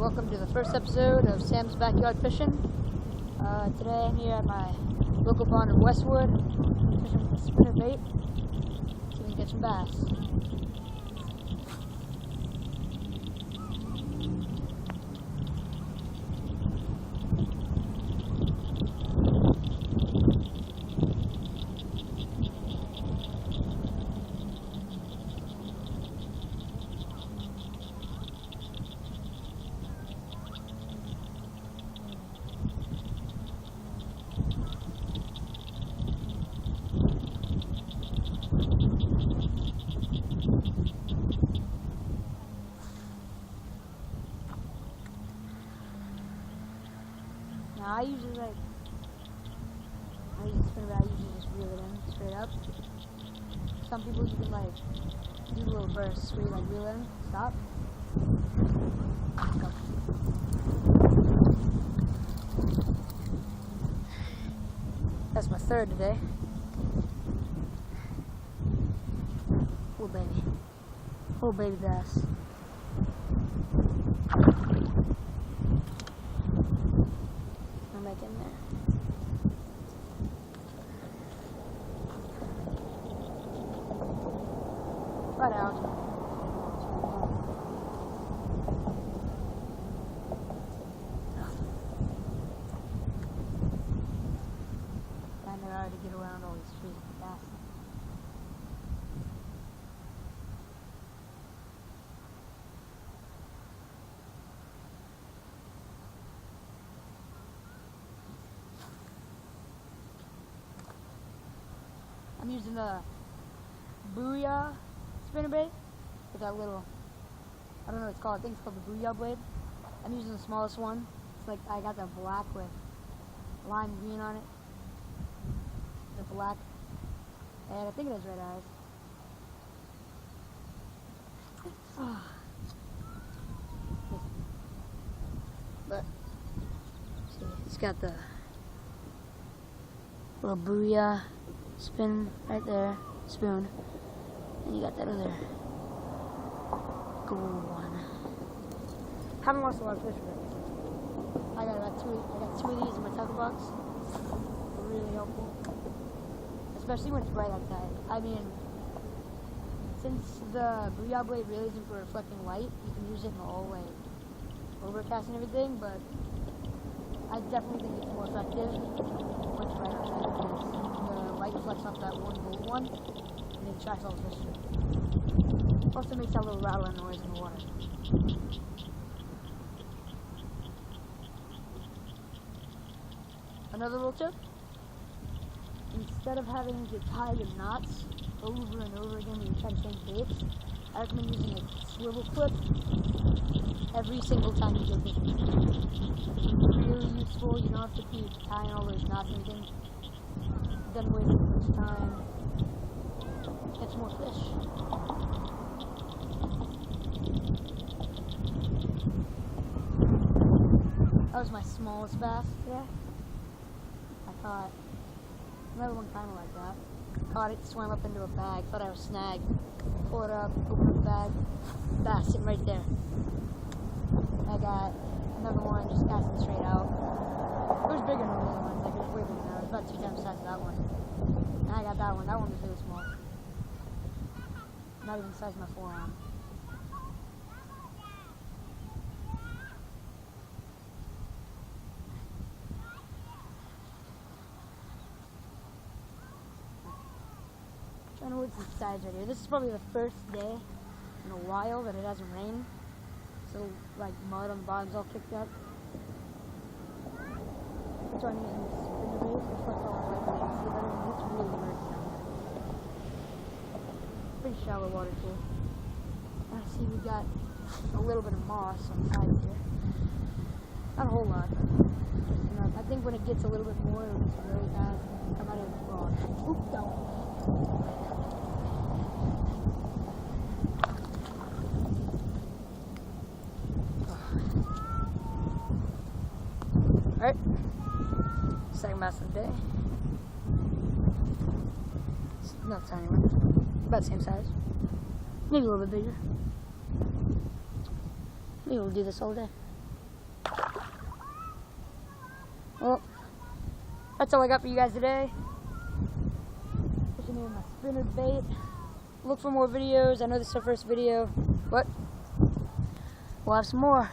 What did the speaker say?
welcome to the first episode of Sam's Backyard Fishing. Today I'm here at my local pond in Westwood, fishing with a spinner bait, so we can get some bass. Now I usually use a spinner bait, I usually just reel it in straight up. Some people you can do little bursts where you reel in, stop. Go. That's my third today. Oh baby. Oh baby bass. In there. Right out. And they're hard to get around all these trees with bass. I'm using the Booyah spinnerbait with that little, I don't know what it's called, I think it's called the Booyah blade. I'm using the smallest one. It's like, I got the black with lime green on it. The black, and I think it has red eyes. But, see, it's got the little Booyah spin right there, spoon, and you got that other gold one. Haven't lost a lot of fish with it. I got two of these in my tackle box. They're really helpful, especially when it's bright outside. I mean, since the Booyah blade really isn't for reflecting light, you can use it in the hallway, overcast and everything. But I definitely think it's more effective when it's bright outside because light reflects off that one gold one, and it attracts all the fish. Also makes that little rattling noise in the water. Another little tip: instead of having to tie your knots over and over again when you try to change baits, I recommend using a swivel clip every single time you go fishing. Really useful. You don't have to keep tying all those knots and everything. Then wait for this time, catch more fish. That was my smallest bass today. I caught another one kind of like that. Caught it, swam up into a bag, thought I was snagged. Pull it up, open up the bag, bass sitting right there. I got another one just casting straight out. It was bigger than the other ones, it was way bigger than that. It was about 2 times the size of that one. And I got that one was really small. Not even the size of my forearm. Trying to look at the sides right here. This is probably the first day in a while that it hasn't rained. So mud on the bottom's all kicked up. So I'm using this spinner bait to reflect all the light so you can see better. It's really murky down there. Pretty shallow water too. I see we got a little bit of moss on the sides here. Not a whole lot. Just enough. I think when it gets a little bit more, it'll just really bad. Come out of the frog. Oop, down. Alright, second bass of the day. It's not a tiny one, about the same size. Maybe a little bit bigger. Maybe we'll do this all day. Well, that's all I got for you guys today. Fishing in my spinner bait. Look for more videos. I know this is our first video, but we'll have some more.